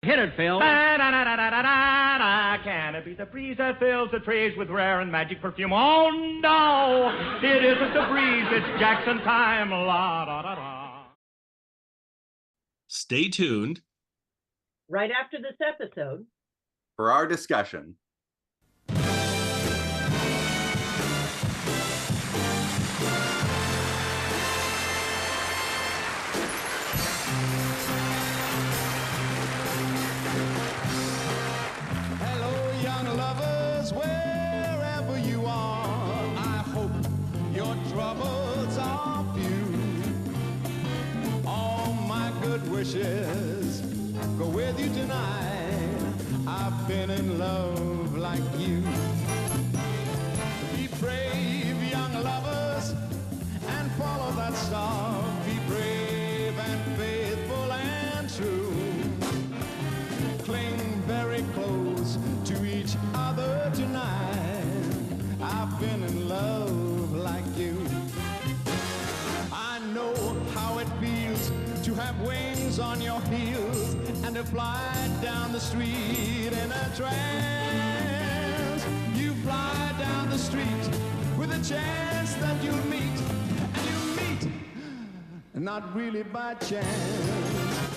Hit it, Phil. Da-da-da-da-da-da-da. Can it be the breeze that fills the trees with rare and magic perfume? Oh, no, it isn't the breeze. It's Jackson time. La-da-da-da. Stay tuned. Right after this episode. For our discussion. Wishes go with you tonight. I've been in love like you. Be brave, young lovers, and follow that star. Be brave and faithful and true. Cling very close to each other tonight. I've been in love like you. I know how it feels to have wings on your heels and to fly down the street in a trance. You fly down the street with a chance that you'll meet, and you meet, not really by chance.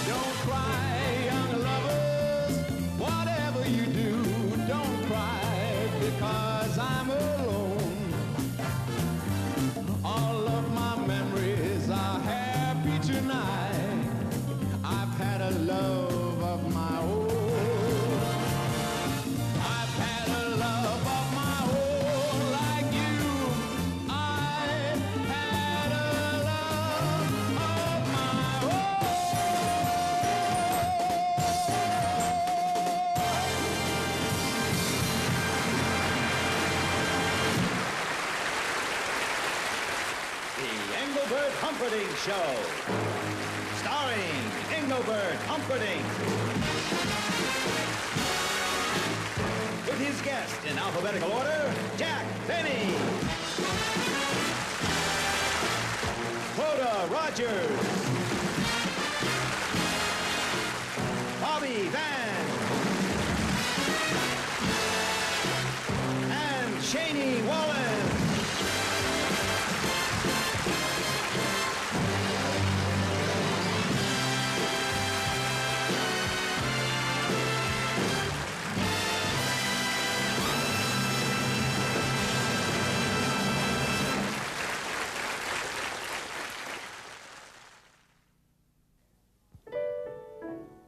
Don't cry, young lovers, whatever you do, don't cry, because I'm alone. All of my memories are happy tonight. I've had a love of my own. I've had a love of my own like you. I had a love of my own. The Engelbert Humperdinck Show. Starring Engelbert Humperdinck. With his guest in alphabetical order, Jack Benny. Rhoda Rogers. Bobby Van. And Shaney Wallen.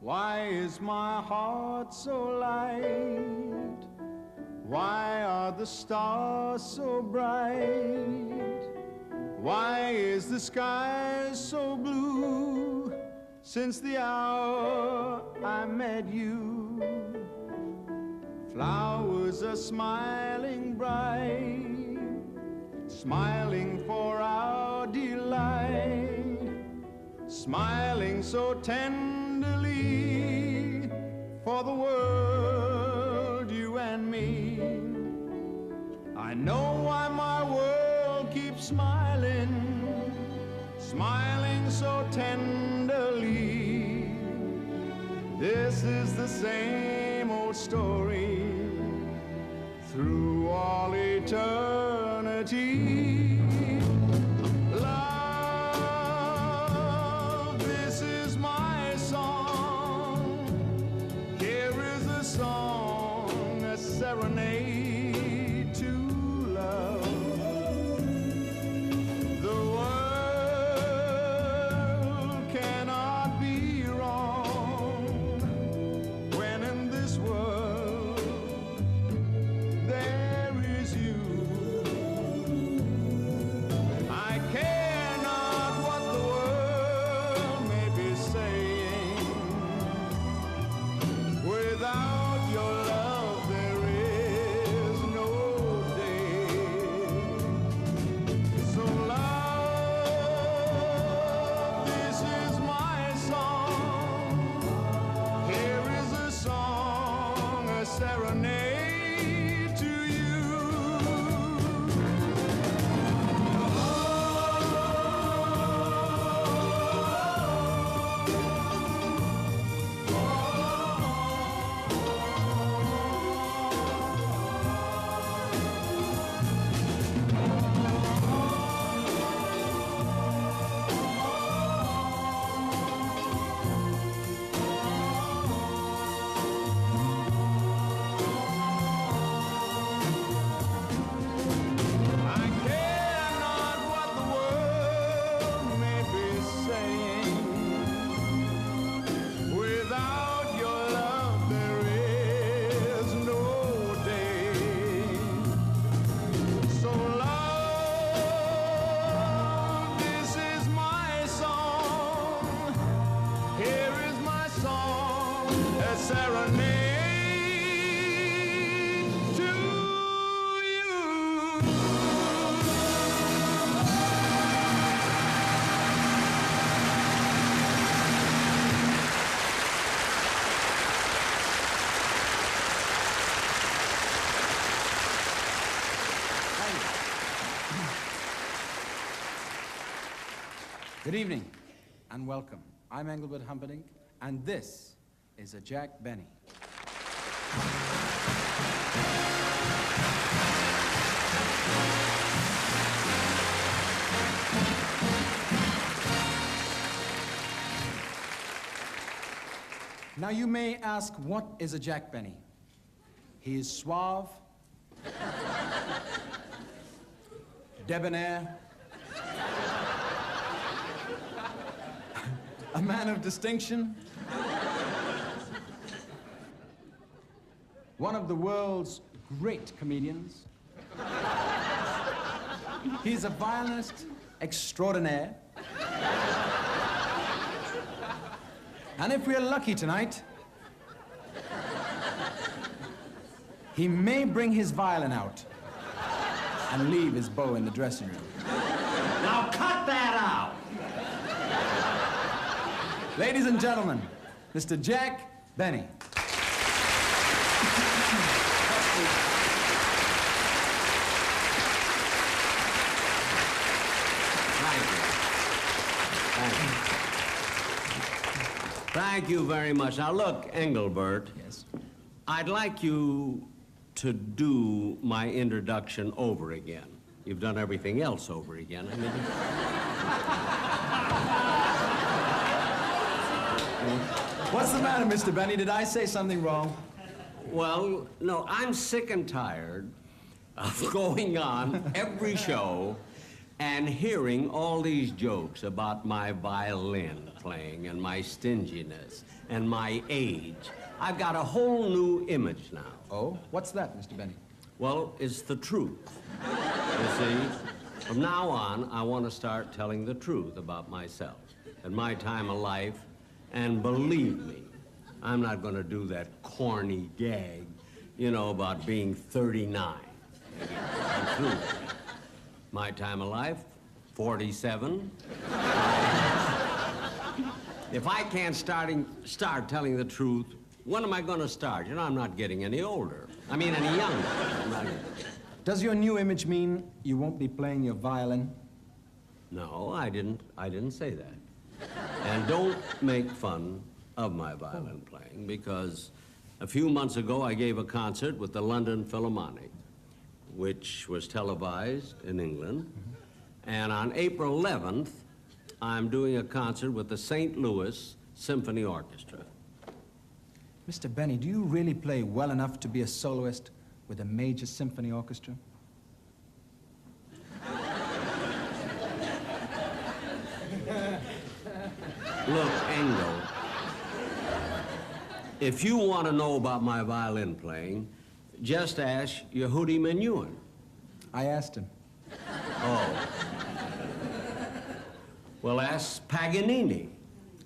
Why is my heart so light? Why are the stars so bright? Why is the sky so blue since the hour I met you? Flowers are smiling bright, smiling for our delight, smiling so tenderly for the world, you and me. I know why my world keeps smiling, smiling so tenderly. This is the same old story through all eternity. Love, this is my song. Here is a song, a serenade to love. The world cannot be wrong when in this world there is you. I care not what the world may be saying. Without your love there is no day. So love, this is my song. Here is a song, a serenade to you. a serenade to you. Good evening and welcome. I'm Engelbert Humperdinck, and this is a Jack Benny. Now you may ask, what is a Jack Benny? He is suave, debonair, a man of distinction, one of the world's great comedians. He's a violinist extraordinaire. And if we're lucky tonight, he may bring his violin out and leave his bow in the dressing room. Now cut that out! Ladies and gentlemen, Mr. Jack Benny. Thank you very much. Now, look, Engelbert. Yes. I'd like you to do my introduction over again. You've done everything else over again. I mean, What's the matter, Mr. Benny? Did I say something wrong? well, no, I'm sick and tired of going on every show and hearing all these jokes about my violin playing and my stinginess and my age. I've got a whole new image now. Oh, what's that, Mr. Benny? Well, it's the truth. You see, from now on, I want to start telling the truth about myself and my time of life. And believe me, I'm not going to do that corny gag, you know, about being 39. I'm through with it. My time of life, 47. If I can't start telling the truth, when am I going to start? You know, I'm not getting any older. I mean, any younger. I'm not... Does your new image mean you won't be playing your violin? No, I didn't say that. And don't make fun of my violin playing, because a few months ago I gave a concert with the London Philharmonic, which was televised in England. And on April 11th, I'm doing a concert with the St. Louis Symphony Orchestra. Mr. Benny, do you really play well enough to be a soloist with a major symphony orchestra? Look, Engel, if you want to know about my violin playing, just ask Yehudi Menuhin. I asked him. Oh. Well, ask Paganini.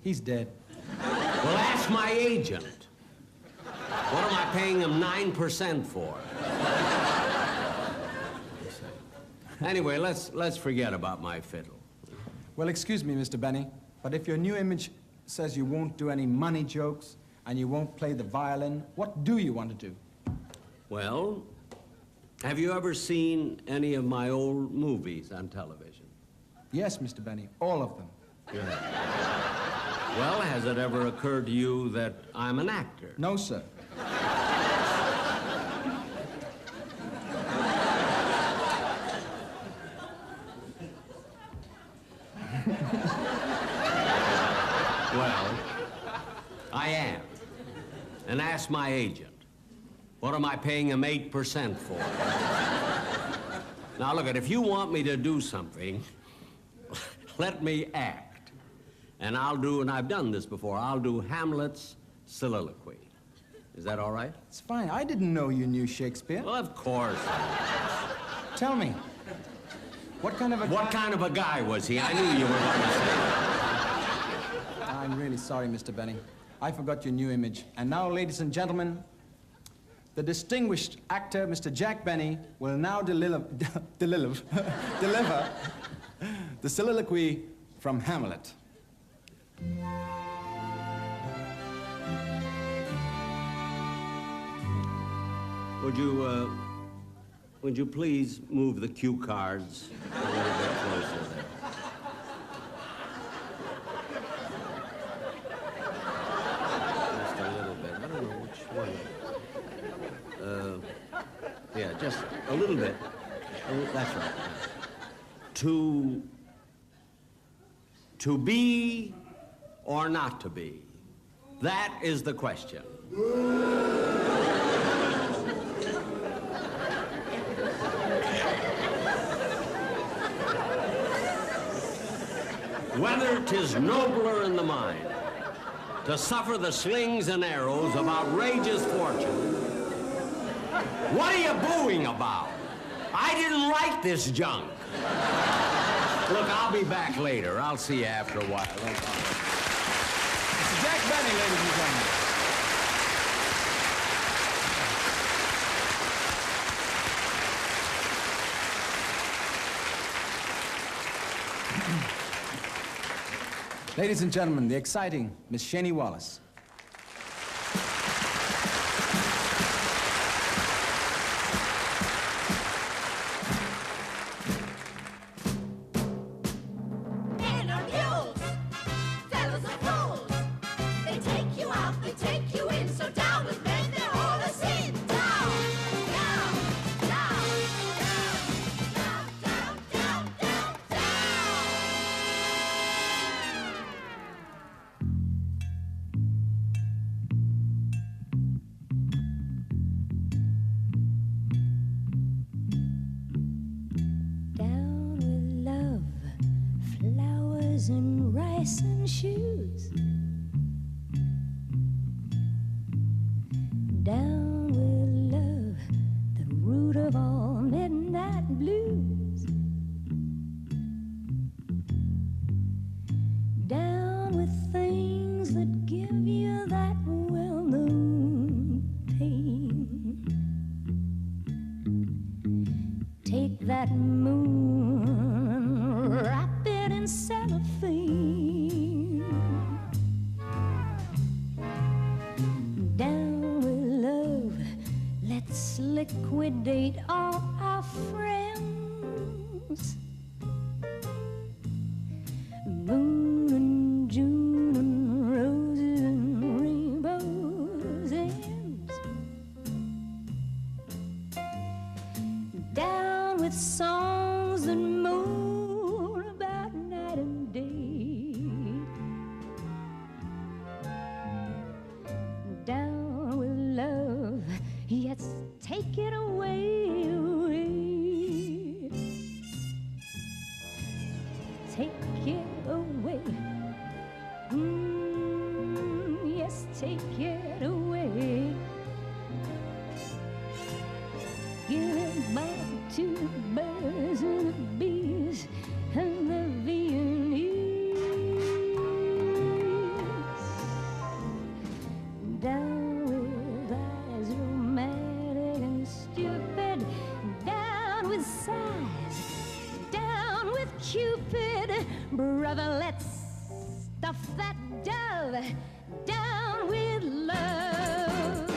He's dead. Well, ask my agent. What am I paying him 9% for? Anyway, let's forget about my fiddle. Well, excuse me, Mr. Benny, but if your new image says you won't do any money jokes and you won't play the violin, what do you want to do? Well, have you ever seen any of my old movies on television? Yes, Mr. Benny, all of them. You have. Well, has it ever occurred to you that I'm an actor? No, sir. Well, I am. And ask my agent. What am I paying him 8% for? Now, look, if you want me to do something, let me act. And I'll do, and I've done this before, I'll do Hamlet's soliloquy. Is that all right? It's fine. I didn't know you knew Shakespeare. Well, of course. Tell me, what kind of a What kind of a guy was he? I knew you were going to say that. I'm really sorry, Mr. Benny. I forgot your new image. And now, ladies and gentlemen, the distinguished actor, Mr. Jack Benny, will now deliver the soliloquy from Hamlet. Would you please move the cue cards a little bit closer there? Just a little bit. I don't know which one. Yeah, just a little bit. Oh, that's right. To be or not to be? That is the question. Whether 'tis nobler in the mind to suffer the slings and arrows of outrageous fortune. What are you booing about? I didn't write this junk. Look, I'll be back later. I'll see you after a while. Mr. Jack Benny, ladies and gentlemen. Ladies and gentlemen, the exciting Miss Shani Wallace. And rice and shoes. Down with love, the root of all midnight blues. Down with things that give you that well-known pain. Take that moon, wrap it in cellophane. Down with love, let's liquidate all our friends. Moon and June and roses and rainbows ends. Down with songs that moan about night and day. Down with love, yes, take it away, away. Take it away. Yes, take it away. Give it back to the birds and the bees and the Viennese. Down with eyes romantic and stupid. Down with sighs. Down with Cupid. Brother, let's stuff that dove. Down with love.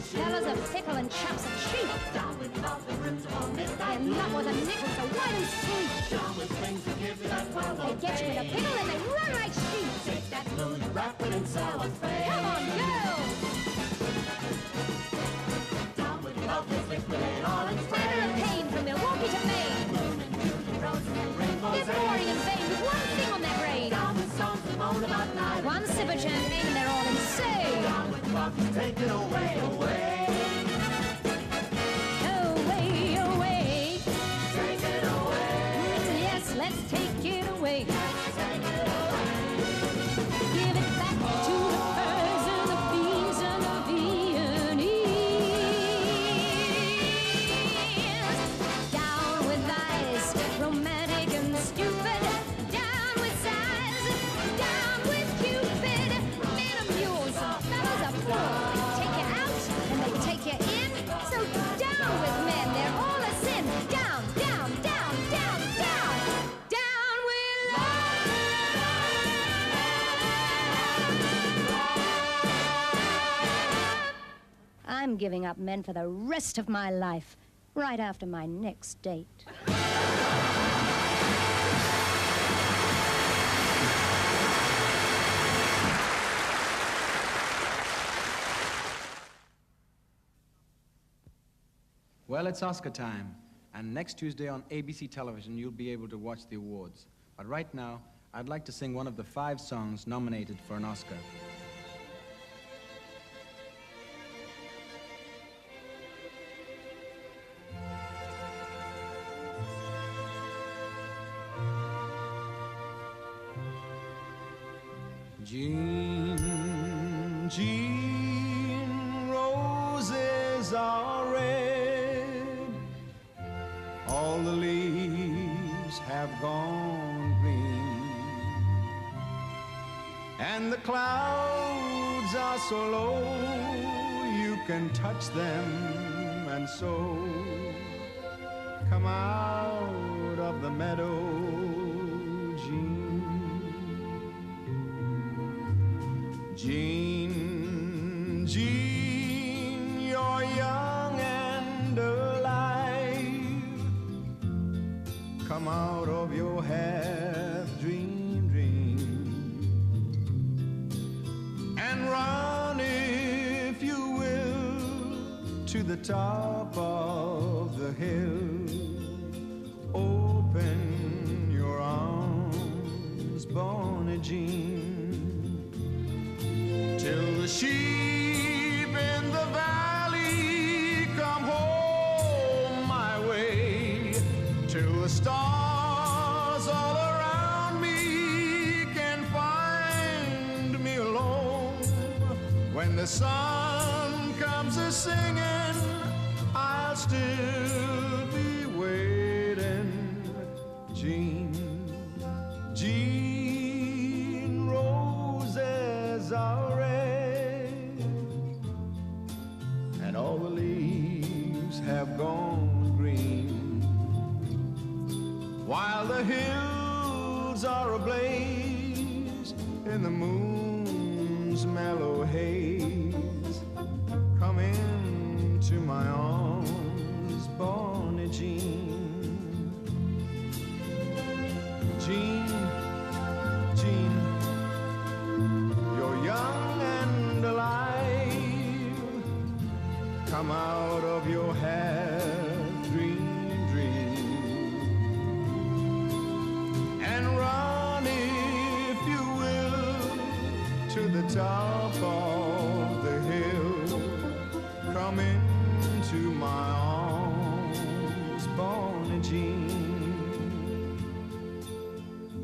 Fellas are fickle and chaps are cheap. Down with love, the rims are all midnight. And not with a nickel so white and sweet. Down with things that give you that well. They get you in a pickle and they run like sheep. Take that mood, wrap it in cellophane. Come on, girls. Down with love, let's liquidate all its pain. Of pain from Milwaukee to Maine. Moon and June and roses and rainbows. They're boring in vain with one thing on their brain. Down with songs that moan about night. One sip of champagne and they're all insane. Down with love, take it away, away. Away, away. Take it away. Yes, let's take it away. Take it away. Give it back to the birds and the bees and the Viennese. Down with eyes, romantic and stupid. Down with I'm giving up men for the rest of my life, right after my next date. Well, it's Oscar time, and next Tuesday on ABC television, you'll be able to watch the awards. But right now, I'd like to sing one of the 5 songs nominated for an Oscar. Jean, Jean, roses are red. All the leaves have gone green, and the clouds are so low you can touch them, and so come out of the meadow, Jean. Jean, Jean, you're young and alive. Come out of your half-dream dream and run, if you will, to the top of the hill. Open your arms, Bonnie Jean, till the sheep in the valley come home my way, till the stars all around me can find me alone. When the sun comes a-singing, I'll still be waiting. Jean, Jean, roses are red, and all the leaves have gone green, while the hills are ablaze in the moon's mellow haze. Come into my arms, Bonnie Jean. Jean, Jean, you're young and alive. Come out of your half-dream dream and run, if you will, to the top of the hill. Come into my arms, Bonnie Jean.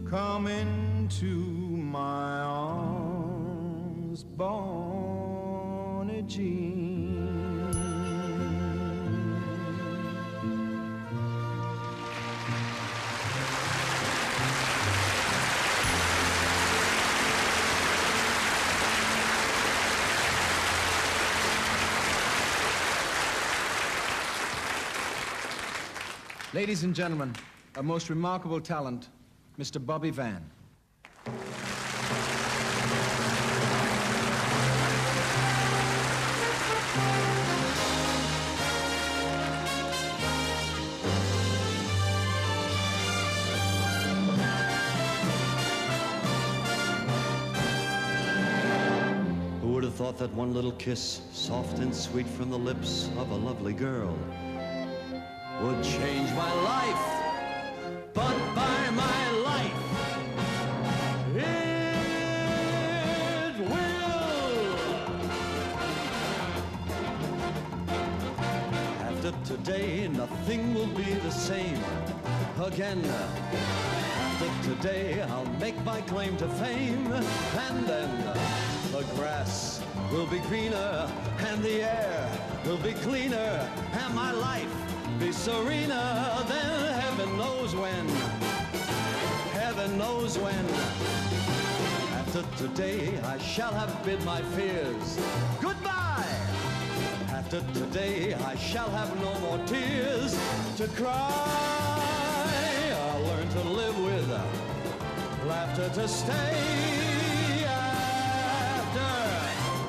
Come into my arms, Bonnie Jean. Ladies and gentlemen, a most remarkable talent, Mr. Bobby Van. Who would have thought that one little kiss, soft and sweet from the lips of a lovely girl, would change my life? But by my life, it will. After today, nothing will be the same again. After today, I'll make my claim to fame, and then the grass will be greener, and the air will be cleaner, and my life be serener than heaven knows when. Heaven knows when. After today, I shall have bid my fears goodbye. After today, I shall have no more tears to cry. I'll learn to live with laughter to stay. After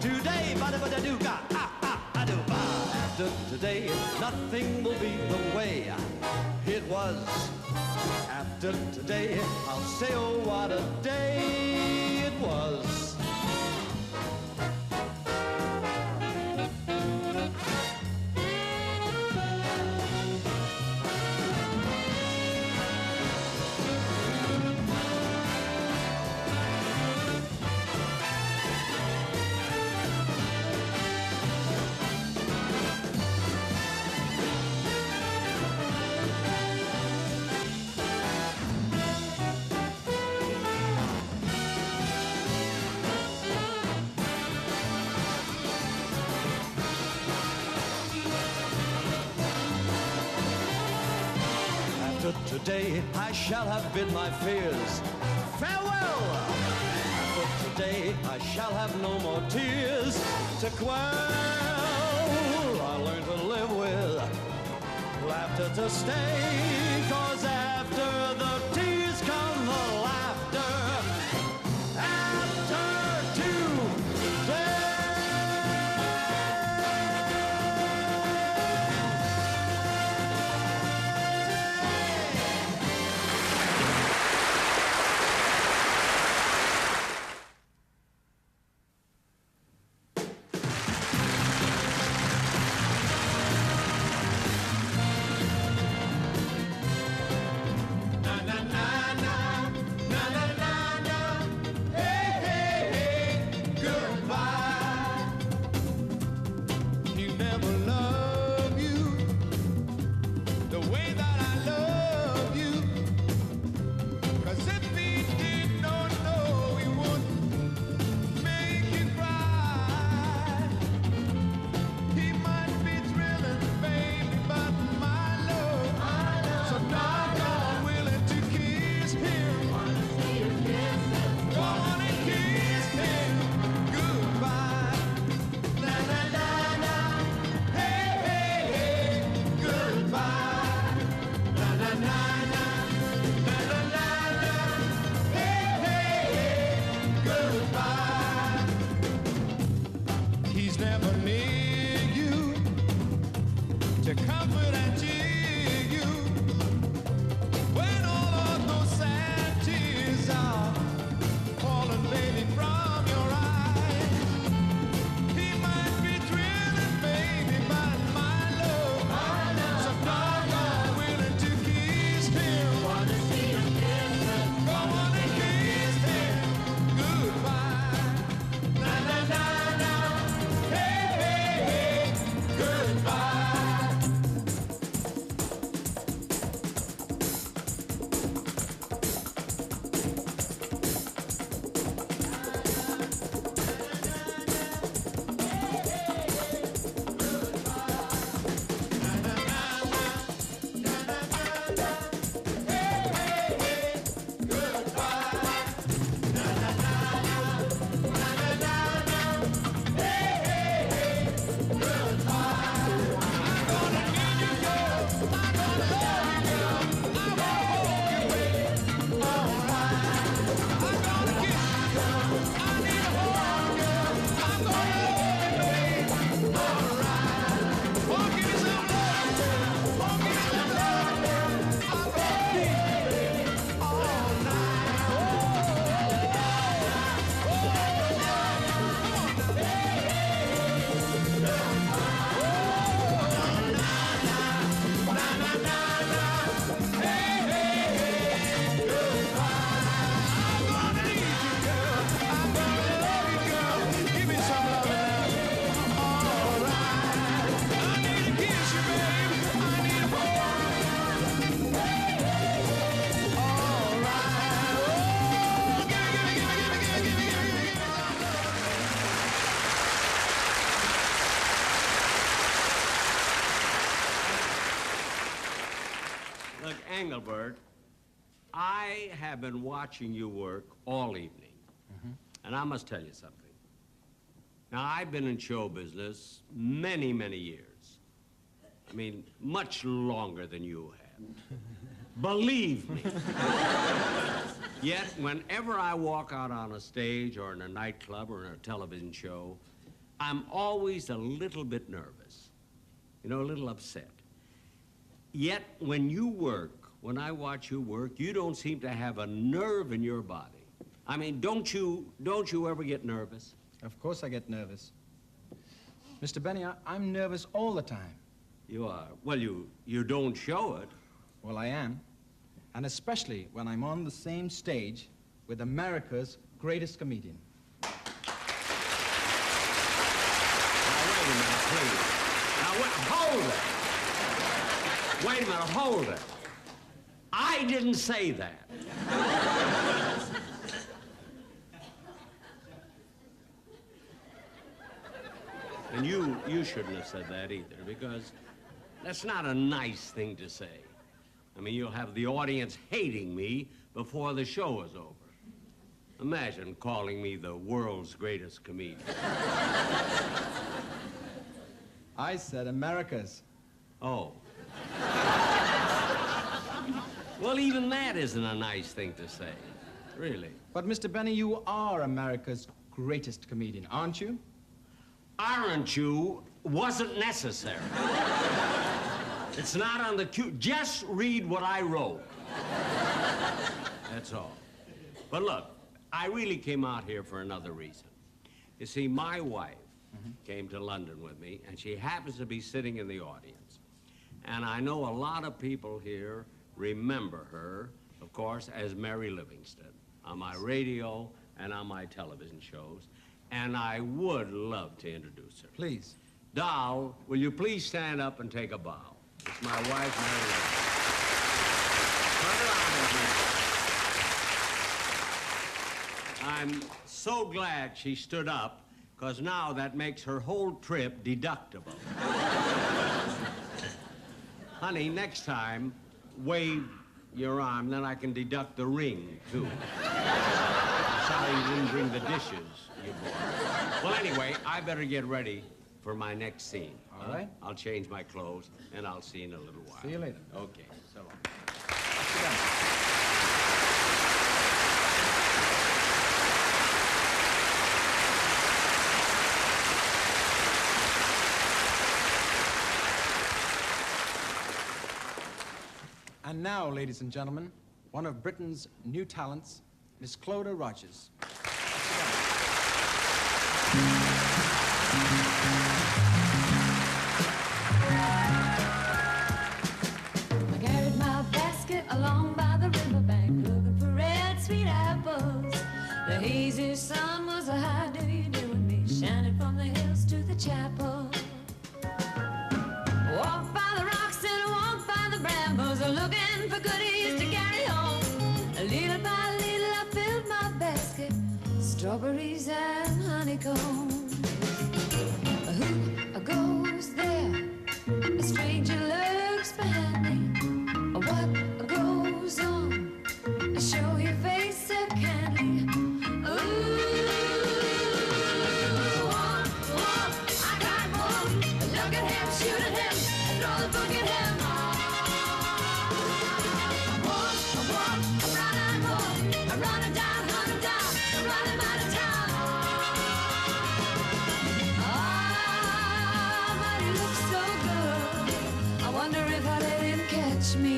today, ba-da-ba-da-doo-ga, ah-ah-ah-doo-ba. nothing will be the way it was. After today, I'll say, oh, what a day it was. Today I shall have bid my fears farewell. After today I shall have no more tears to quell. I learn to live with laughter to stay, 'cause after the tears come the laughter. After today. Engelbert, I have been watching you work all evening, and I must tell you something. Now, I've been in show business many, many years. I mean, much longer than you have. Believe me. Yet, whenever I walk out on a stage or in a nightclub or in a television show, I'm always a little bit nervous, you know, a little upset. Yet when you work, when I watch you work, you don't seem to have a nerve in your body. I mean, don't you ever get nervous? Of course I get nervous. Mr. Benny, I'm nervous all the time. You are. Well, you don't show it. Well, I am. And especially when I'm on the same stage with America's greatest comedian. Now, wait a minute, please. Now, hold it. Wait a minute, hold it. I didn't say that. And you shouldn't have said that either, because that's not a nice thing to say. I mean, you'll have the audience hating me before the show is over. Imagine calling me the world's greatest comedian. I said America's. Oh. Well, even that isn't a nice thing to say, really. But, Mr. Benny, you are America's greatest comedian, aren't you? Aren't you wasn't necessary. It's not on the cue. Just read what I wrote. That's all. But look, I really came out here for another reason. You see, my wife came to London with me, and she happens to be sitting in the audience. And I know a lot of people here remember her, of course, as Mary Livingston on my radio and on my television shows. And I would love to introduce her. Please. Doll, will you please stand up and take a bow? It's my wife, Mary Livingston. Turn around with me. I'm so glad she stood up, because now that makes her whole trip deductible. Honey, next time, wave your arm, then I can deduct the ring, too. Sorry you didn't bring the dishes you bought. Well, anyway, I better get ready for my next scene. All right. I'll change my clothes, and I'll see you in a little while. See you later. Okay, so long. Sit down. And now, ladies and gentlemen, one of Britain's new talents, Miss Clodagh Rogers. I carried my basket along by the riverbank, looking for red sweet apples. The hazy sun was a high do you do with me, shining from the hills to the chapel. Walk by the rocks and walk by the brambles, looking for goodies to carry home. Little by little I filled my basket, strawberries and honeycomb. Who goes there? A stranger lurks behind me. What goes on? Show your face so kindly. Ooh, walk, walk, I got more. Look at him, shoot at him, throw the book at him. Walk, walk, run and walk. I run him down, I run him out of town. Ah, but he looks so good. I wonder if I let him catch me.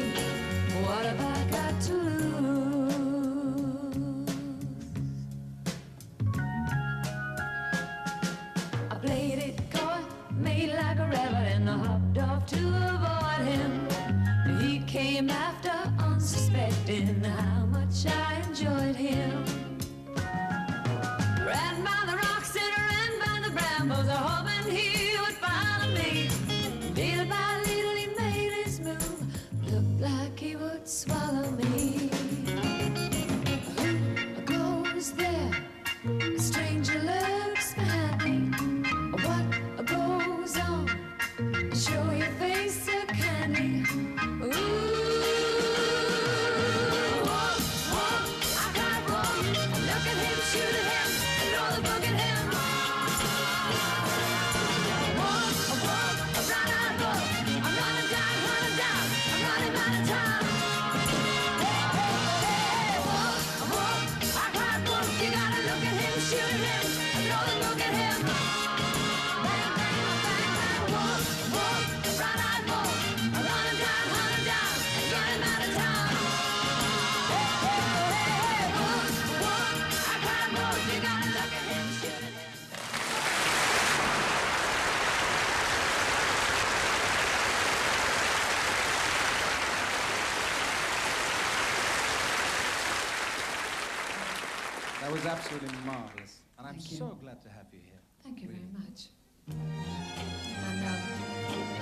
What have I got to lose? I played it coy, made like a rabbit, and I hopped off to avoid him. He came after, unsuspecting how much I enjoyed him. Ran by the rocks and ran by the brambles, hoping he would follow me. Little by little he made his move, looked like he would swallow me. Who goes there? A stranger lurks behind me. What goes on? Show your face so kindly. Ooh. absolutely marvelous. And I'm Thank you. so glad to have you here. Thank you Really. very much. And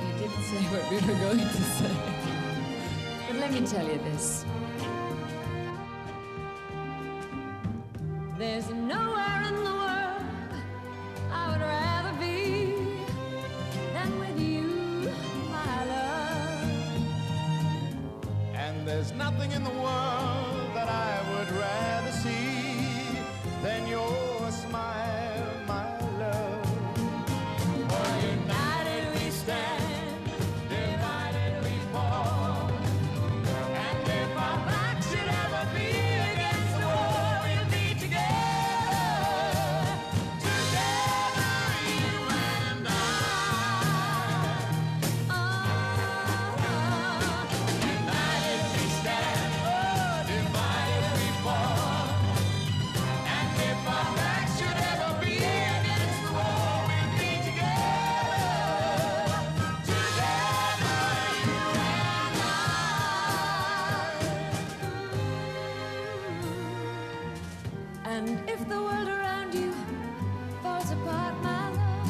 you didn't say what we were going to say. But let me tell you this. There's nowhere in the world I would rather be than with you, my love. And there's nothing in the world that I would rather see than your smile, my love. For united we stand, divided we fall. And if our backs should ever be against the wall, we'll be together, together, you and I. United we stand, divided we fall. And if our backs should ever be against the wall, we'll be together, together, you and I. And if the world around you falls apart, my love,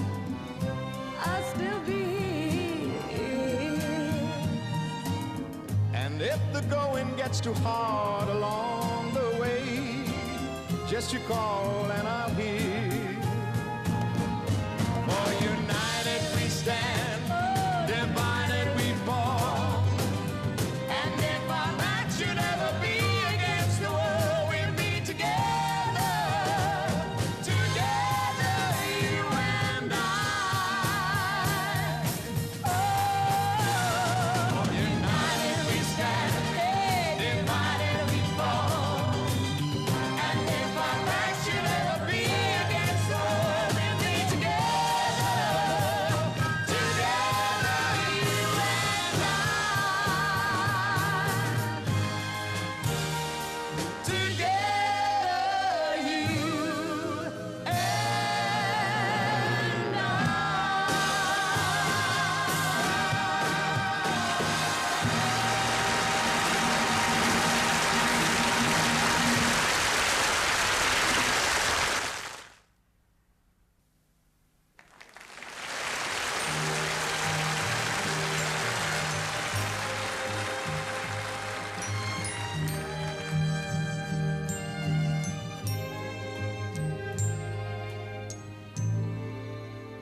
I'll still be here. And if the going gets too hard along the way, just you call and I'll hear. For united we stand, divided we fall. And if our backs should ever be against the wall, we'll be together, together, you and I. Oh, united we stand, divided we fall. And if our backs should ever be against the wall, we'll be together, together, you and I. Together, you and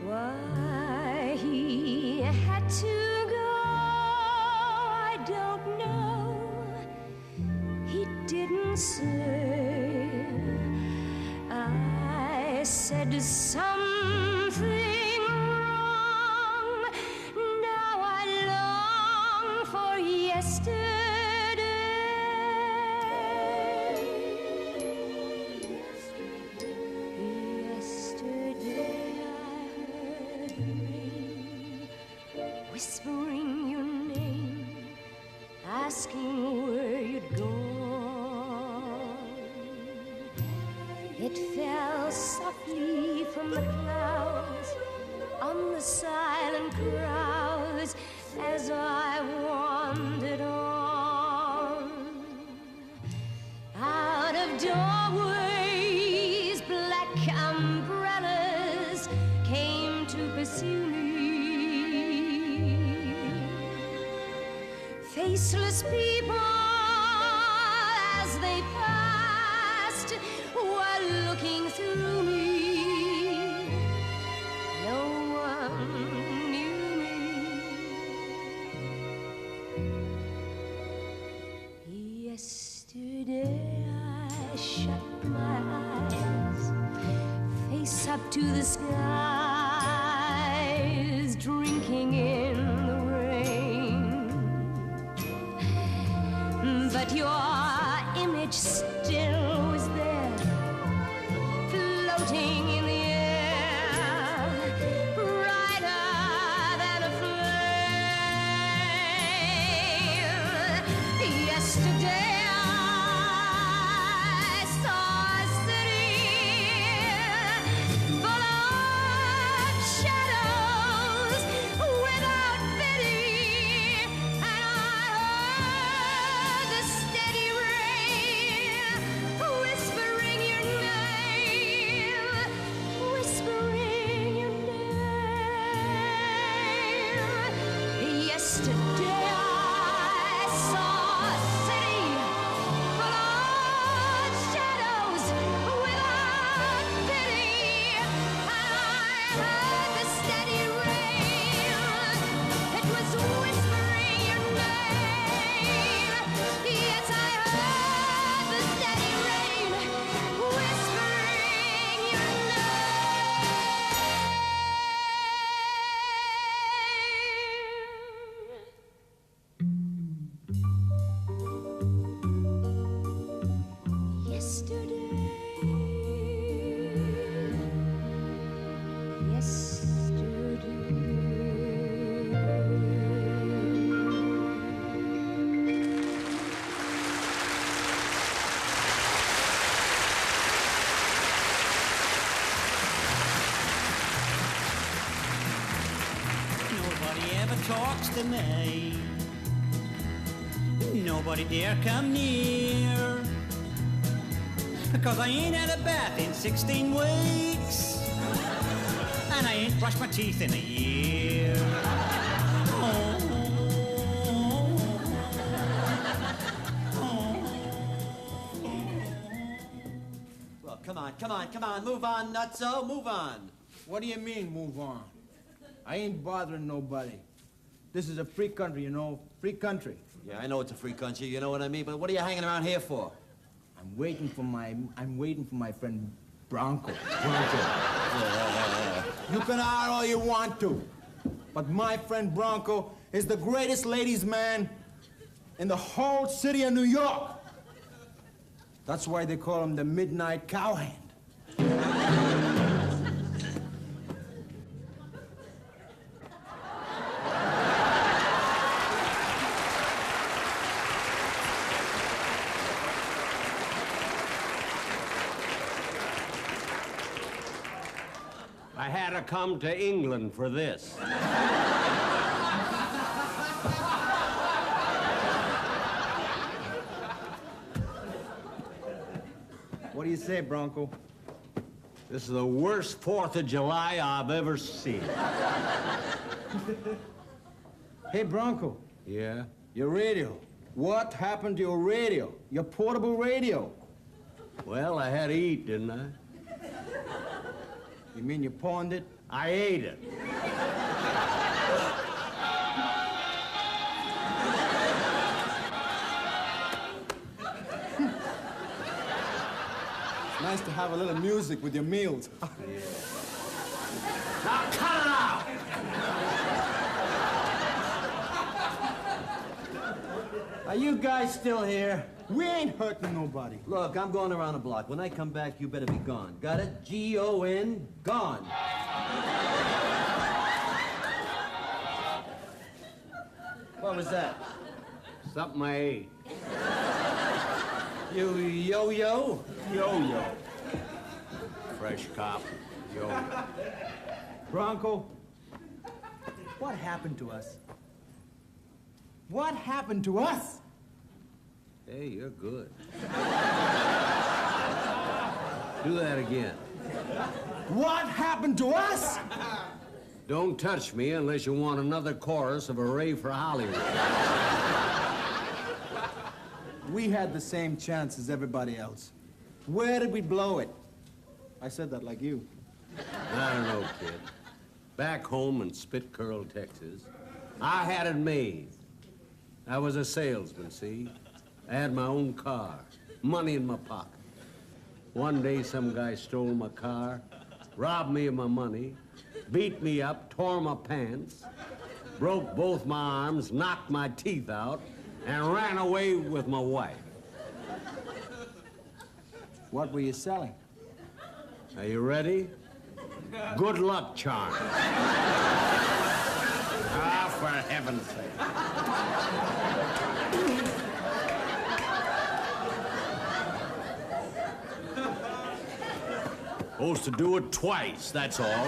Why he had to go, I don't know. He didn't say. I said something wrong. Now I long for Yesterday I heard rain whispering your name, asking where you'd gone. It fell softly from the clouds on the silent crowds as I wandered on. Out of doorways, black umbrellas came to pursue me. Faceless people, as they passed, were looking through me. No one knew me. Yesterday I shut my eyes, face up to the skies, drinking in the rain. But your image still was there, floating in the air, brighter than a flame. Yesterday I saw a city full of talks to me. Nobody dare come near, because I ain't had a bath in 16 weeks, and I ain't brushed my teeth in a year. Well, come on, move on, nutso, move on. What do you mean, move on? I ain't bothering nobody. This is a free country, you know, free country. Yeah, I know it's a free country, you know what I mean, but what are you hanging around here for? I'm waiting for my friend Bronco. Yeah. You can holler all you want to, but my friend Bronco is the greatest ladies' man in the whole city of New York. That's why they call him the Midnight Cowhand. I had to come to England for this. What do you say, Bronco? This is the worst 4th of July I've ever seen. Hey, Bronco. Yeah? Your radio. What happened to your radio? Your portable radio? Well, I had to eat, didn't I? You mean you pawned it? I ate it. It's nice to have a little music with your meals. Now cut it out! Are you guys still here? We ain't hurting nobody. Look, I'm going around the block. When I come back, you better be gone. Got it? G-O-N, gone. What was that? Something I ate. You yo-yo? Yo-yo. Fresh cop. Yo-yo. Bronco, what happened to us? What happened to us? Hey, you're good. Do that again. What happened to us? Don't touch me unless you want another chorus of Hooray for Hollywood. We had the same chance as everybody else. Where did we blow it? I said that like you. I don't know, kid. Back home in Spit Curl, Texas, I had it made. I was a salesman, see? I had my own car, money in my pocket. One day, some guy stole my car, robbed me of my money, beat me up, tore my pants, broke both my arms, knocked my teeth out, and ran away with my wife. What were you selling? Are you ready? Good luck charms. Ah, for heaven's sake. Supposed to do it twice, that's all.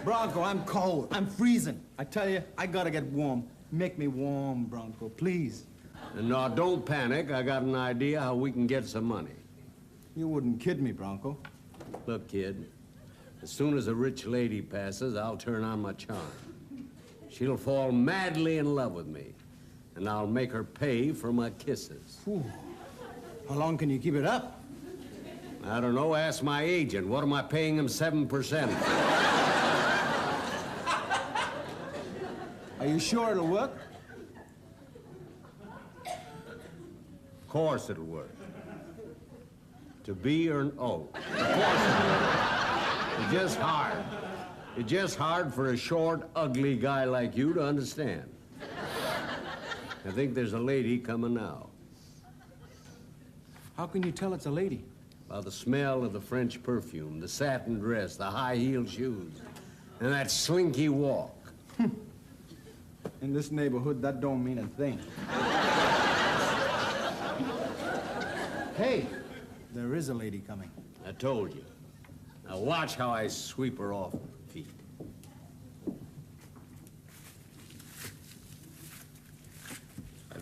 Bronco, I'm cold. I'm freezing. I tell you, I gotta get warm. Make me warm, Bronco, please. And now, don't panic. I got an idea how we can get some money. You wouldn't kid me, Bronco. Look, kid, as soon as a rich lady passes, I'll turn on my charm. She'll fall madly in love with me, and I'll make her pay for my kisses. Whew. How long can you keep it up? I don't know. Ask my agent. What am I paying him 7%? Are you sure it'll work? Of course it'll work. To be or... Oh, of course it'll work. It's just hard. It's just hard for a short, ugly guy like you to understand. I think there's a lady coming now. How can you tell it's a lady? By the smell of the French perfume, the satin dress, the high-heeled shoes, and that slinky walk. In this neighborhood, that don't mean a thing. Hey, there is a lady coming. I told you. Now watch how I sweep her off her feet.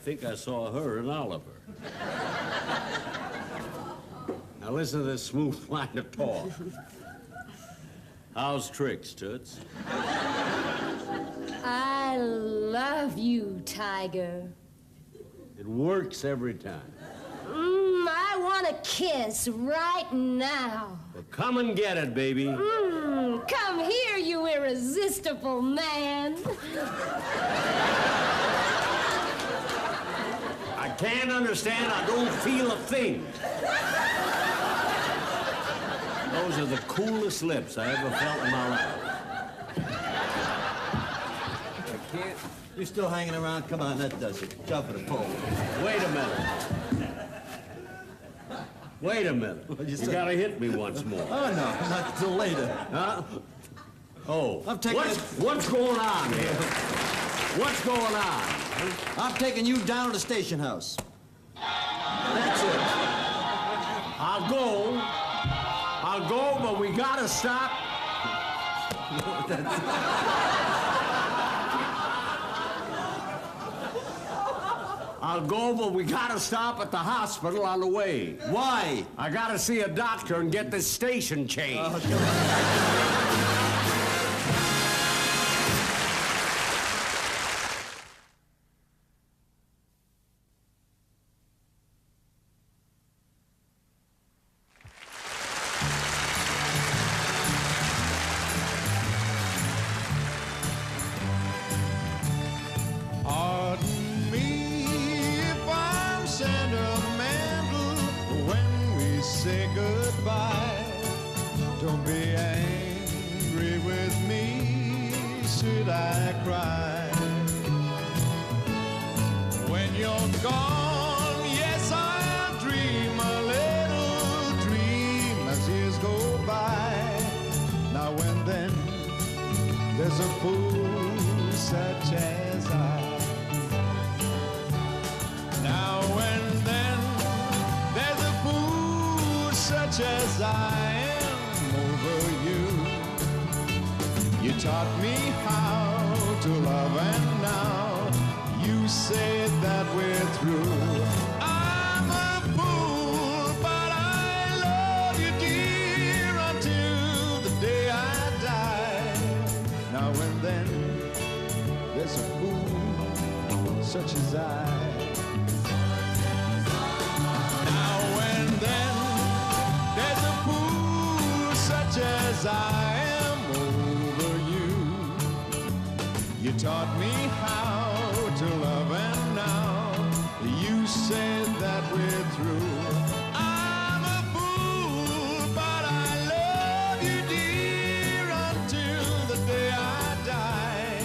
think I saw her and Oliver. Now listen to this smooth line of talk. How's tricks, Toots? I love you, Tiger. It works every time. I want a kiss right now. Well, come and get it, baby. Come here, you irresistible man. I can't understand. I don't feel a thing. Those are the coolest lips I ever felt in my life. I can't. You're still hanging around? Come on, that does it. Jump for the pole. Wait a minute. Wait a minute. You gotta hit me once more. Oh, no, not till later. Huh? Oh. I'm taking what's going on here? What's going on? I'm taking you down to the station house. That's it. I'll go, but we gotta stop. I'll go, but we gotta stop at the hospital on the way. Why? I gotta see a doctor and get this station changed. Oh, come on. Pardon me if I'm sentimental when we say goodbye. Don't be angry with me, should I cry? When you're gone, yes, I'll dream a little dream as years go by. Now and then, there's a fool such as I. Now and then, there's a fool such as I am over you. You taught me how to love, and now you say that we're through. I'm a fool, but I love you, dear, until the day I die. Now and then, there's a fool such as I. As I am over you, you taught me how to love, and now you said that we're through. I'm a fool, but I love you, dear, until the day I die.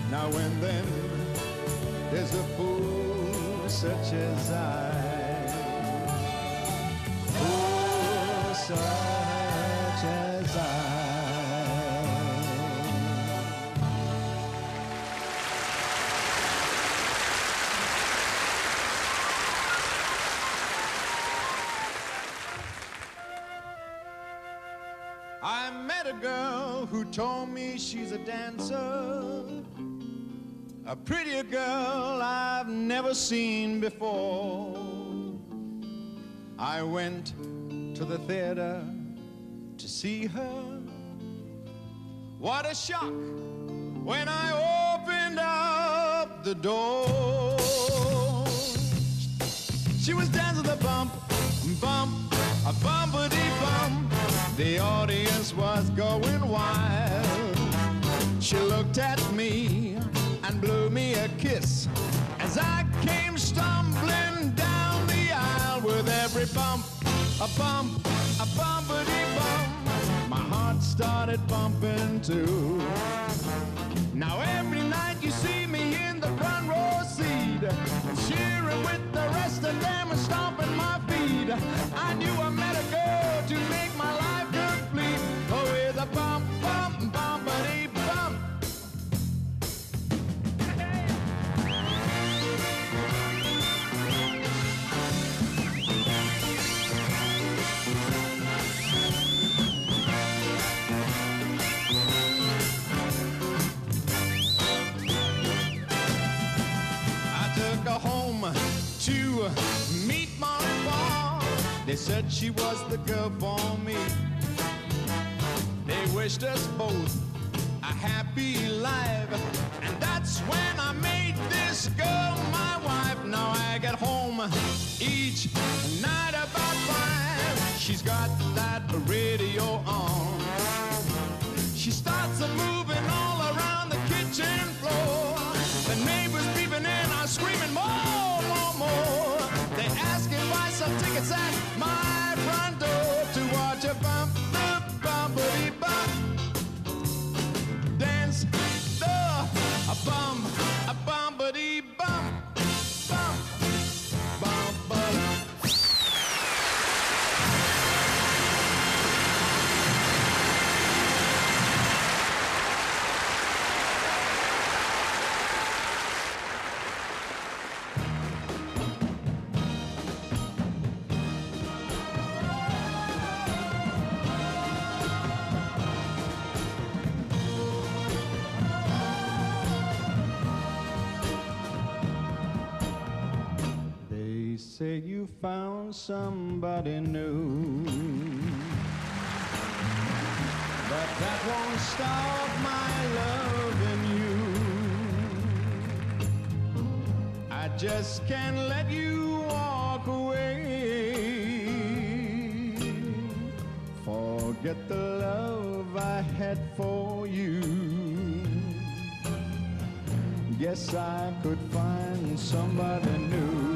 Now and then, there's a fool such as I. Fool such as I. I met a girl who told me she's a dancer, a prettier girl I've never seen before. I went to the theater to see her. What a shock when I opened up the door. She was dancing the bump, bump, a bumpity bump. The audience was going wild. She looked at me and blew me a kiss as I came stumbling down the aisle. With every bump, a bump, a bumpity bump, my heart started bumping too. Now every night you see me in the front row seat, cheering with the rest of them and stomping my feet. I knew I met a girl to make my life complete. Oh, with a bump, bump, bumpity bump. I took her home They said she was the girl for me. They wished us both a happy life. And that's when I made this girl my wife. Now I get home each night about 5. She's got that radio on. She starts a moving all around the kitchen floor. The neighbors peeping in are screaming more, more, more. They asking why some tickets at my front door to watch a bump, the bumpity bump. Dance the a bumpity bump, bump, bump, bump. They say you found somebody new, but that won't stop my loving you. I just can't let you walk away. Forget the love I had for you. Guess I could find somebody new.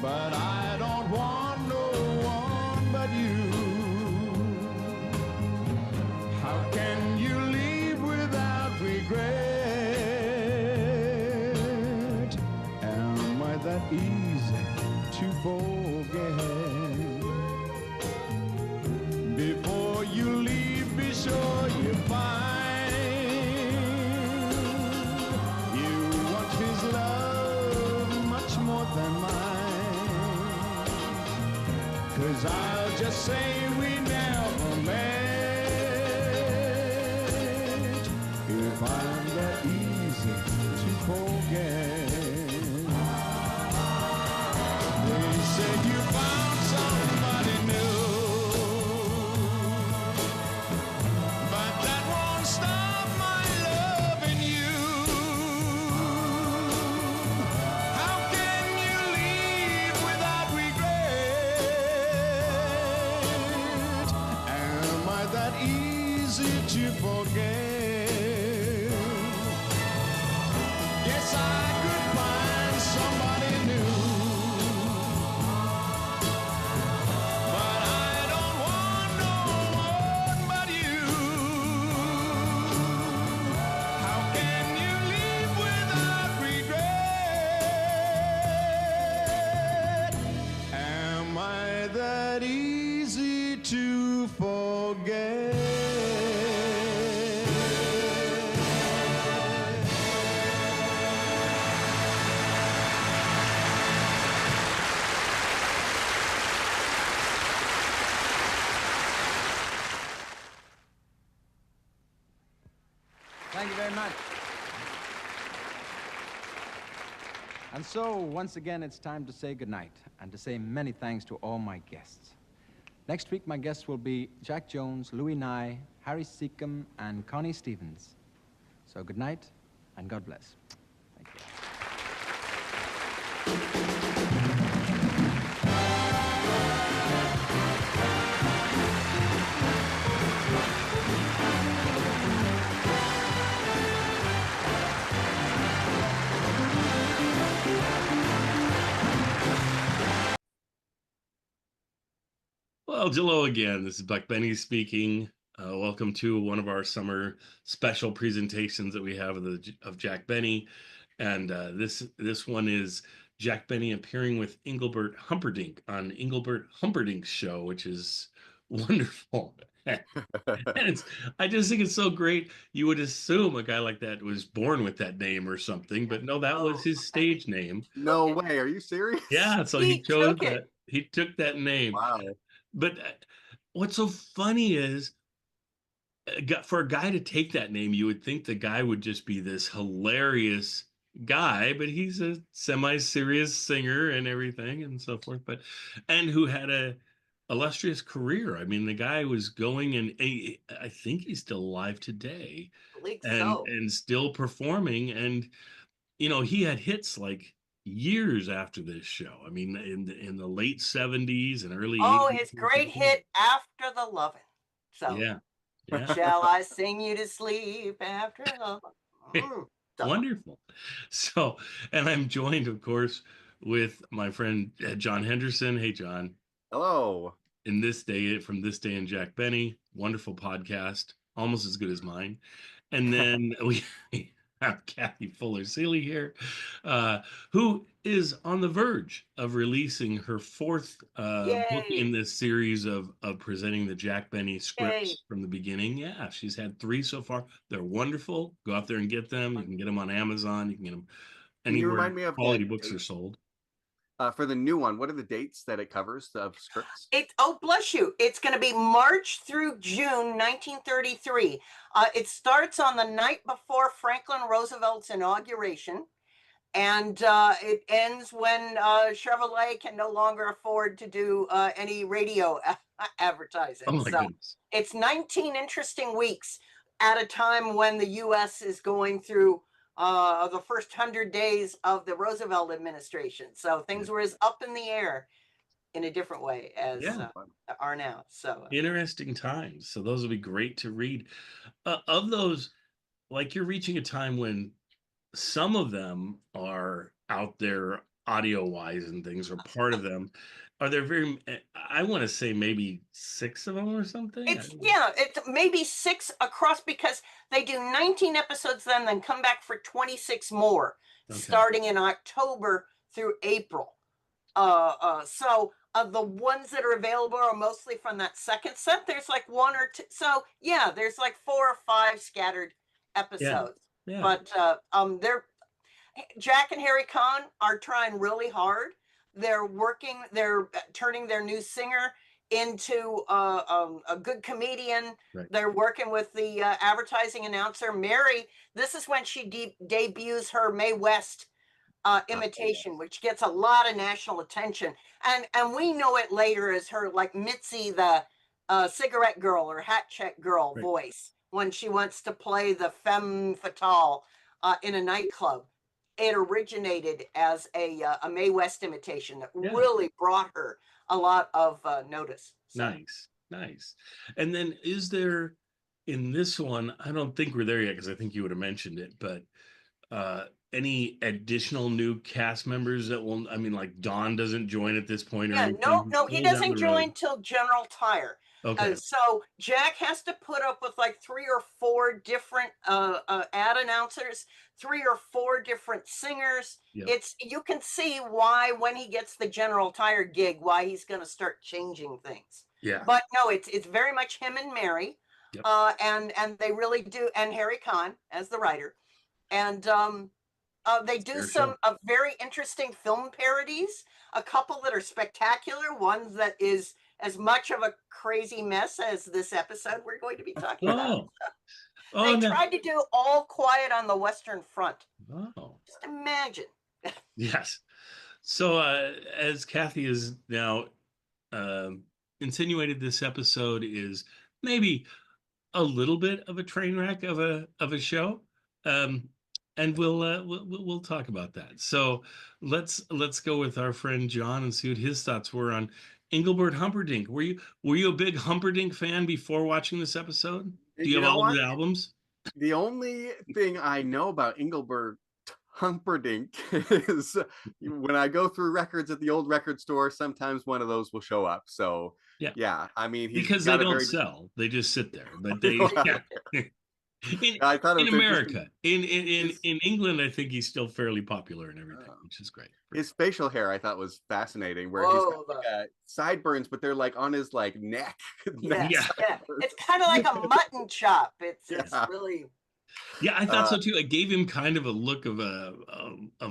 But I don't want no one but you. How can you leave without regret? Am I that easy to forget? Before you leave, be sure you find you want his love much more than mine. 'Cause I'll just say we never met. If I'm that easy to forget. They said you found somebody new, but that won't stop my loving you. How can you leave without regret? Am I that easy to forget? Yes, I could find somebody new, but I don't want no one but you. How can you leave without regret? Am I that easy to forget? Thank you very much. And so, once again, it's time to say goodnight and to say many thanks to all my guests. Next week, my guests will be Jack Jones, Louis Nye, Harry Seacombe, and Connie Stevens. So good night, and God bless. Thank you. Well, hello again. This is Buck Benny speaking. Welcome to one of our summer special presentations that we have of Jack Benny, and this one is Jack Benny appearing with Engelbert Humperdinck on Engelbert Humperdinck's show, which is wonderful. And I just think it's so great. You would assume a guy like that was born with that name or something, but no, that was his stage name. No way. Are you serious? Yeah, so he chose that. He took that name. Wow. But what's so funny is, for a guy to take that name, you would think the guy would just be this hilarious guy, but he's a semi-serious singer and everything and so forth. And who had a illustrious career. I mean, the guy was going, and I think he's still alive today, I believe and so. still performing. And he had hits like years after this show. I mean, in the late 70s and early Oh, 80s. his great hit After the Lovin'. So Yeah. shall I sing you to sleep after the Wonderful. So, and I'm joined, of course, with my friend John Henderson. Hey, John. Hello. From This Day in Jack Benny, wonderful podcast, almost as good as mine. And then we have Kathy Fuller-Seeley here, who is on the verge of releasing her fourth book in this series of presenting the Jack Benny scripts from the beginning. Yeah, she's had 3 so far. They're wonderful. Go out there and get them. You can get them on Amazon. You can get them Can you anywhere remind me of quality the books are sold. For the new one, what are the dates that it covers of scripts? Oh, bless you. It's going to be March through June 1933. It starts on the night before Franklin Roosevelt's inauguration, and it ends when Chevrolet can no longer afford to do any radio advertising. Oh, my goodness. It's 19 interesting weeks at a time when the U.S. is going through the first 100 days of the Roosevelt administration. So things were as up in the air in a different way as are now. So interesting times. So those will be great to read. Of those, like, you're reaching a time when some of them are out there audio wise and things are part of them. Are there I want to say maybe 6 of them or something? It's maybe 6 across, because they do 19 episodes then come back for 26 more starting in October through April. So the ones that are available are mostly from that second set. There's like 1 or 2. So yeah, there's like 4 or 5 scattered episodes. Yeah. But Jack and Harry Kahn are trying really hard. They're turning their new singer into a good comedian. Right. They're working with the advertising announcer, Mary. This is when she debuts her Mae West imitation, which gets a lot of national attention. And we know it later as her, like, Mitzi, the cigarette girl or hat check girl voice, when she wants to play the femme fatale in a nightclub. It originated as a Mae West imitation that really brought her a lot of notice. So. Nice. And then is there, in this one, I don't think we're there yet because I think you would have mentioned it, but any additional new cast members that will, I mean, like Don doesn't join at this point? Yeah, no, he doesn't join till General Tire. Okay. So Jack has to put up with like 3 or 4 different ad announcers, 3 or 4 different singers. Yep. You can see why, when he gets the General Tire gig, why he's going to start changing things. Yeah. But no, it's very much him and Mary, and they really do, and Harry Kahn as the writer, and they do some very interesting film parodies. A couple that are spectacular. One that is as much of a crazy mess as this episode we're going to be talking about. They tried to do All Quiet on the Western Front. Oh. Just imagine. Yes. So as Kathy is now insinuated, this episode is maybe a little bit of a train wreck of a show. And we'll talk about that. So let's go with our friend John and see what his thoughts were on Engelbert Humperdinck. Were you a big Humperdinck fan before watching this episode? Do you have all the albums? The only thing I know about Engelbert Humperdinck is when I go through records at the old record store, sometimes one of those will show up. So yeah, I mean, because they don't sell; they just sit there. But they. I thought it was in America, in England, I think he's still fairly popular and everything, which is great. His facial hair I thought was fascinating, where he's got like, sideburns, but they're like on his like neck. It's kind of like a mutton chop. It's really. Yeah, I thought so too. It gave him kind of a look of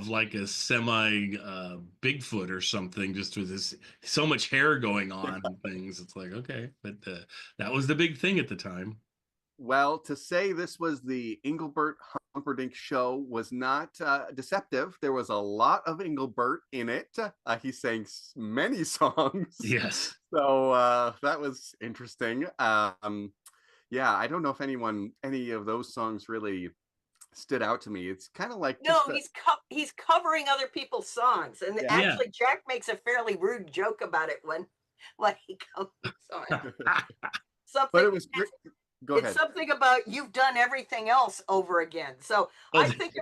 like a semi Bigfoot or something, just with this so much hair going on and things. It's like, okay, but that was the big thing at the time. Well, to say this was the Engelbert Humperdinck show was not deceptive. There was a lot of Engelbert in it. He sang many songs. Yes. So that was interesting. Yeah, I don't know if any of those songs really stood out to me. It's kind of like no, he's covering other people's songs, and actually Jack makes a fairly rude joke about it when he covers on. Something, but it was great. Go ahead. It's something about you've done everything else over again. So I think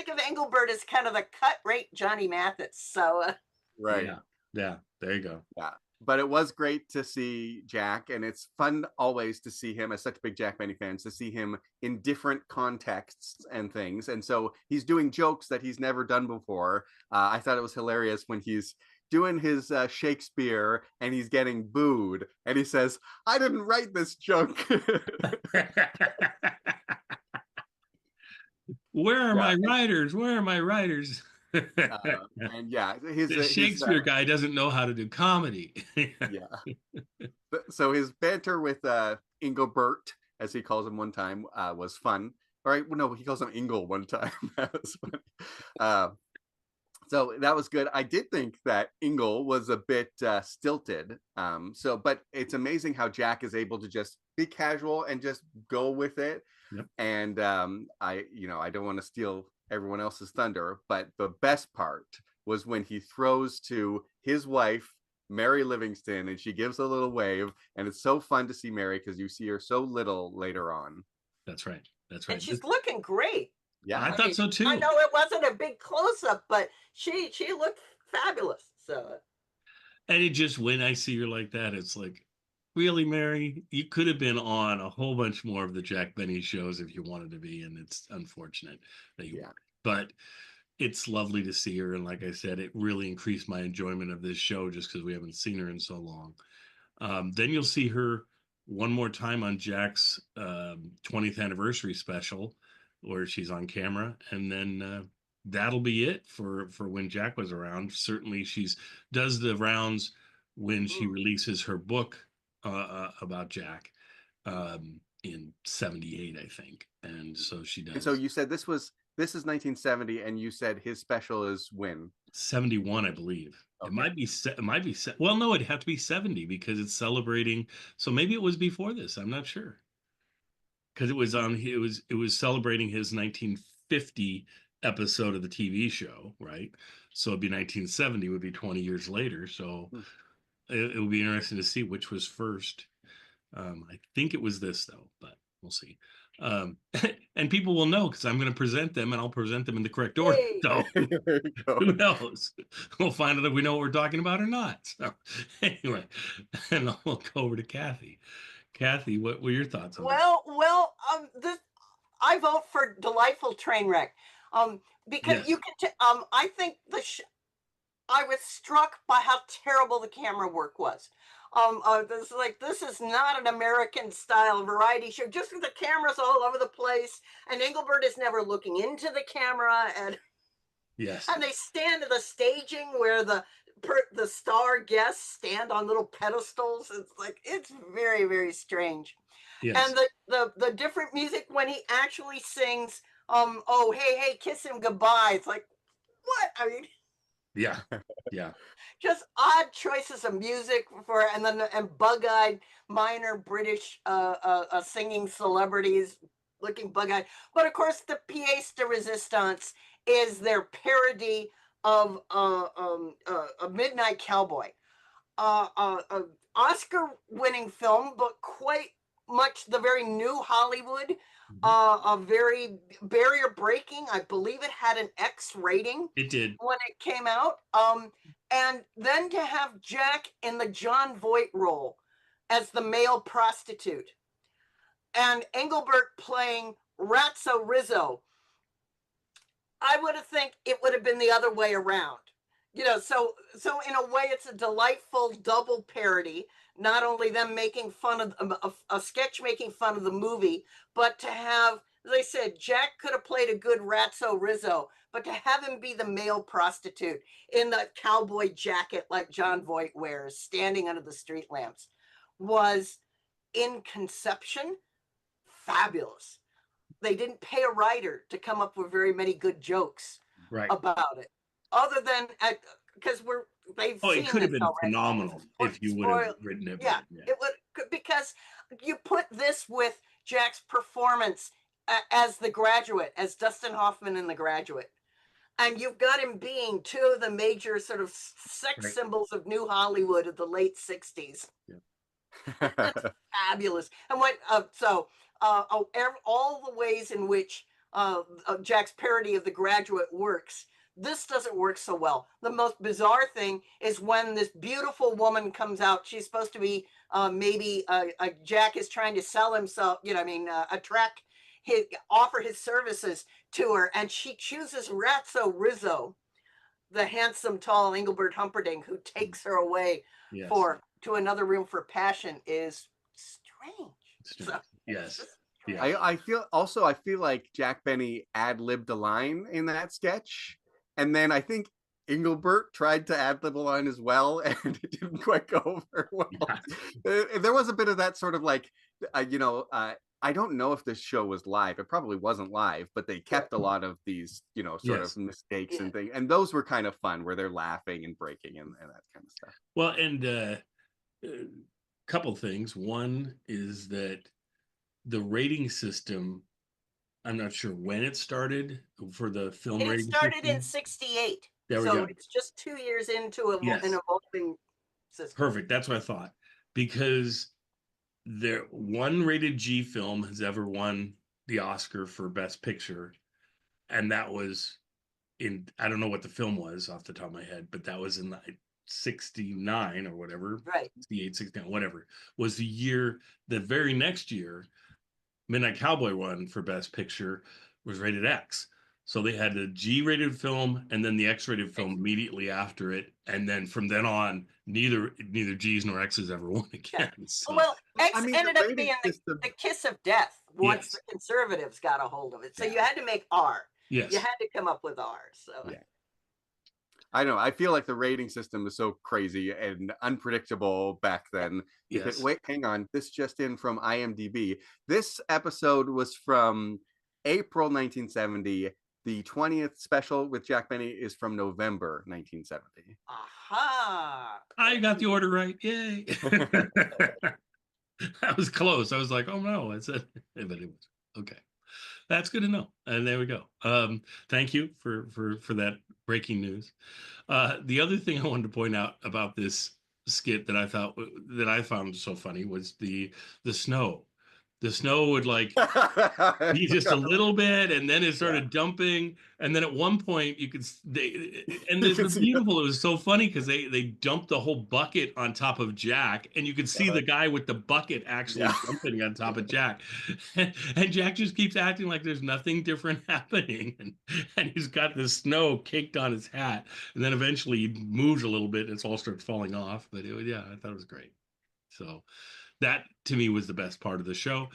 of Engelbert as kind of the cut rate Johnny Mathis. So right. Yeah. There you go. Yeah. But it was great to see Jack, and it's fun always to see him, as such big Jack Benny fans, to see him in different contexts and things. And so he's doing jokes that he's never done before. I thought it was hilarious when he's doing his Shakespeare and he's getting booed, and he says, "I didn't write this joke." Where are my writers? Where are my writers? And yeah, the Shakespeare guy doesn't know how to do comedy. Yeah. So his banter with Engelbert, as he calls him one time, was fun. All right, well, no, he calls him Engel one time. That was funny. So that was good. I did think that Engel was a bit stilted. But it's amazing how Jack is able to just be casual and just go with it. Yep. And I don't want to steal everyone else's thunder, but the best part was when he throws to his wife, Mary Livingston, and she gives a little wave, and it's so fun to see Mary because you see her so little later on. That's right. And she's looking great. Yeah, I thought so too. I know it wasn't a big close-up, but she looked fabulous. So, and it just, when I see her like that, it's like, really, Mary, you could have been on a whole bunch more of the Jack Benny shows if you wanted to be, and it's unfortunate that you weren't. But it's lovely to see her, and like I said, it really increased my enjoyment of this show just because we haven't seen her in so long. Then you'll see her one more time on Jack's 20th anniversary special, where she's on camera, and then that'll be it for when Jack was around. Certainly, does the rounds when she releases her book about Jack in 78, I think, and so she does. And so you said this is 1970, and you said his special is when? 71, I believe. Okay. It might be. Well, no, it'd have to be 70 because it's celebrating. So maybe it was before this. I'm not sure. Because it was celebrating his 1950 episode of the TV show, right? So it'd be 1970, would be 20 years later. So it would be interesting to see which was first. I think it was this though, but we'll see. And people will know because I'm going to present them, and I'll present them in the correct order. So who knows? We'll find out if we know what we're talking about or not. So anyway, and I'll go over to Kathy. Kathy, what were your thoughts on that? I vote for Delightful Trainwreck because you can. I think I was struck by how terrible the camera work was. This is not an American style variety show. Just with the cameras all over the place, and Engelbert is never looking into the camera, and and they stand at the staging where the star guests stand on little pedestals. It's very, very strange. Yes. And the different music when he actually sings, "Oh hey kiss him goodbye." It's like, what? I mean, yeah. Just odd choices of music and bug-eyed minor British singing celebrities looking bug-eyed. But of course, the pièce de résistance is their parody of a Midnight Cowboy, Oscar-winning film, but quite much the very new Hollywood, a very barrier-breaking. I believe it had an X rating. It did when it came out. And then to have Jack in the John Voight role as the male prostitute, and Engelbert playing Ratso Rizzo. I would have think it would have been the other way around, so in a way it's a delightful double parody, not only them making fun of a sketch making fun of the movie, but to have, as I said, Jack could have played a good Ratso Rizzo, but to have him be the male prostitute in the cowboy jacket like John Voight wears, standing under the street lamps, was in conception fabulous. they didn't pay a writer to come up with very many good jokes about it, other than because they've seen it could have this been already. phenomenal if you would have written it. Yeah, it would, because you put this with Jack's performance as The Graduate, as Dustin Hoffman in The Graduate. And you've got him being two of the major sort of sex symbols of New Hollywood of the late 60s. Yeah. That's fabulous. And what, all the ways in which Jack's parody of The Graduate works, this doesn't work so well. The most bizarre thing is when this beautiful woman comes out. She's supposed to be maybe Jack is trying to sell himself, offer his services to her, and she chooses Ratso Rizzo, the handsome, tall Engelbert Humperdinck, who takes her away to another room for passion. Is strange. So, yes. Yeah. I feel like Jack Benny ad-libbed a line in that sketch, and then I think Engelbert tried to ad-lib a line as well, and it didn't quite go over well. Yeah. There was a bit of that sort of like, I don't know if this show was live. It probably wasn't live, but they kept a lot of these, sort of mistakes and things, and those were kind of fun, where they're laughing and breaking and that kind of stuff. Well, and a couple things. One is that the rating system, I'm not sure when it started for the film rating system. It started in 68. So it's just 2 years into an evolving system. Perfect. That's what I thought. Because one rated G film has ever won the Oscar for Best Picture. And that was I don't know what the film was off the top of my head, but that was in 69 or whatever. Right. 68, 69, whatever. Was the very next year, Midnight Cowboy won for Best Picture, was rated X. So they had the G-rated film and then the X-rated film immediately after it, and then from then on, neither G's nor X's ever won again. Yeah. So. Well, X ended up being the kiss of death once the conservatives got a hold of it. So you had to make R. Yes. You had to come up with R. So. Yeah. I know. I feel like the rating system was so crazy and unpredictable back then. Yes. Wait, hang on. This just in from IMDb. This episode was from April 1970. The 20th special with Jack Benny is from November 1970. Aha! I got the order right. Yay! That was close. I was like, oh no, I said, but it was okay. That's good to know. And there we go. Thank you for that breaking news. The other thing I wanted to point out about this skit that I found so funny was the snow. The snow would be just a little bit, and then it started dumping, and then at one point it was beautiful. It was so funny because they dumped the whole bucket on top of Jack, and you could see the guy with the bucket actually dumping on top of Jack, and Jack just keeps acting like there's nothing different happening, and he's got the snow caked on his hat, and then eventually he moves a little bit, and it all starts falling off. But I thought it was great. So. That, to me, was the best part of the show.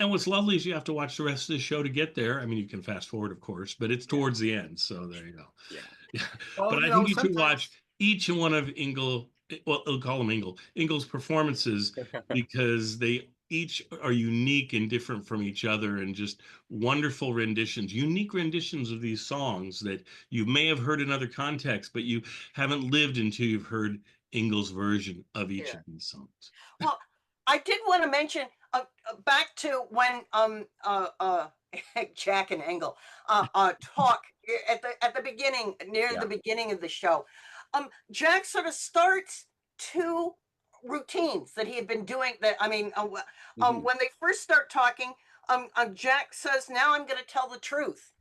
And what's lovely is you have to watch the rest of the show to get there. I mean, you can fast forward, of course, but it's towards the end. So there you go. Yeah. Well, but I think you should watch each one of I'll call him Engel's performances, because they each are unique and different from each other, and just wonderful renditions, unique renditions of these songs that you may have heard in other contexts, but you haven't lived until you've heard Engel's version of each of these songs. Well, I did want to mention back to when Jack and Engel talk at the beginning, near the beginning of the show. Jack sort of starts two routines that he had been doing. When they first start talking, Jack says, "Now I'm going to tell the truth,"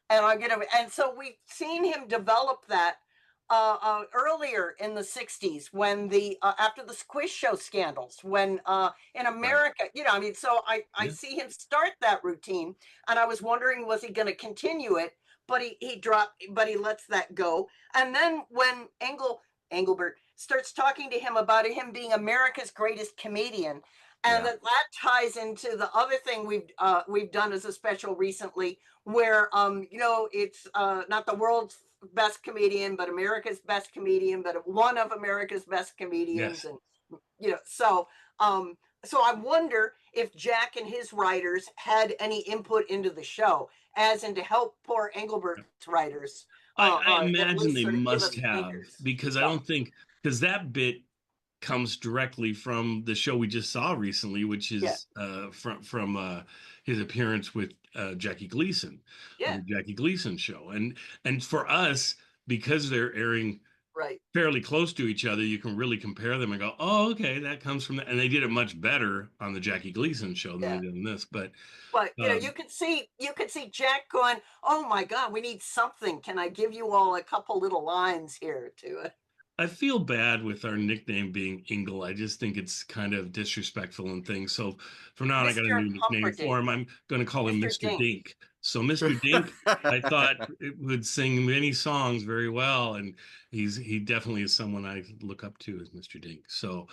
and so we've seen him develop that. Earlier in the 60s, when after the Quiz Show scandals, when in America, so I see him start that routine, and I was wondering, was he going to continue it? But he lets that go. And then when Engelbert starts talking to him about him being America's greatest comedian, and that ties into the other thing we've done as a special recently, where it's not the world's best comedian, but America's best comedian, but one of America's best comedians. Yes. And so I wonder if Jack and his writers had any input into the show, as in to help poor Engelbert's writers. I at imagine least they sort of give must us have, thinkers. because I don't think, because that bit comes directly from the show we just saw recently, which is from his appearance with Jackie Gleason, on the Jackie Gleason show, and for us, because they're airing fairly close to each other, you can really compare them and go, oh, okay, that comes from that. And they did it much better on the Jackie Gleason show than they did on this. But you know, you could see Jack going, oh my God, we need something. Can I give you all a couple little lines here to it? I feel bad with our nickname being Ingle. I just think it's kind of disrespectful and things. So from now on, I got a new nickname for him. I'm going to call him Mr. Dink. So Mr. Dink, I thought it would sing many songs very well, and he definitely is someone I look up to as Mr. Dink. So,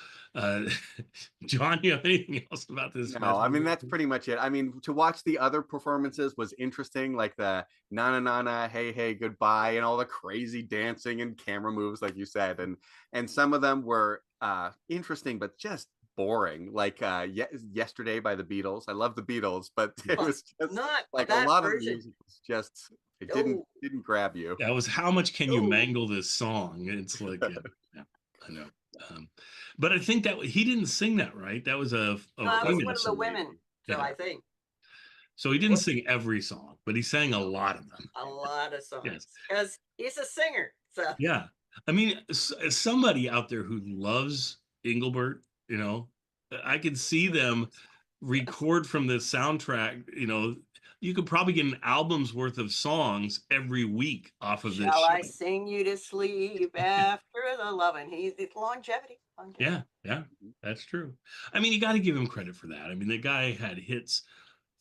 John, you have anything else about this? No, I mean, that's pretty much it. I mean, to watch the other performances was interesting, like the na na na na, hey hey goodbye, and all the crazy dancing and camera moves, like you said, and some of them were interesting, but just boring, like Yesterday by the Beatles. I love the Beatles, but it was just not like a lot of the music was just, it didn't grab you. That was how much can you mangle this song? It's like, yeah, I know. But I think that he didn't sing that, right? That was was one of the women, so I think. So he didn't sing every song, but he sang a lot of them. A lot of songs, because he's a singer. So yeah, I mean, as somebody out there who loves Engelbert, you know, I could see them record from the soundtrack. You know, you could probably get an album's worth of songs every week off of this. Shall I sing you to sleep after the loving? It's longevity. Yeah, that's true. I mean, you got to give him credit for that. I mean, the guy had hits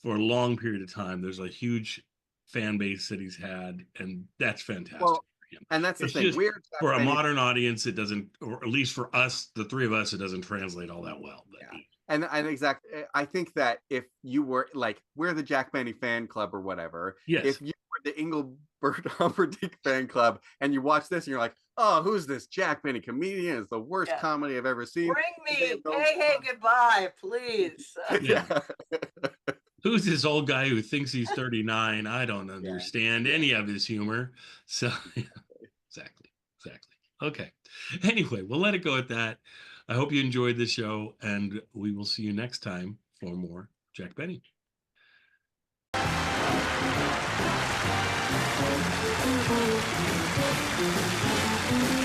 for a long period of time. There's a huge fan base that he's had, and that's fantastic. Well, and that's the thing. Weird for a modern audience, it doesn't, or at least for us, the three of us, it doesn't translate all that well. But, And exactly, I think that if you were like, we're the Jack Benny fan club or whatever, if you were the Engelbert Humperdinck fan club and you watch this and you're like, oh, who's this Jack Benny comedian? It's the worst comedy I've ever seen. Bring me Hey Hey Goodbye, please. Who's this old guy who thinks he's 39? I don't understand any of his humor. So, exactly. Okay. Anyway, we'll let it go at that. I hope you enjoyed the show, and we will see you next time for more Jack Benny. Thank you.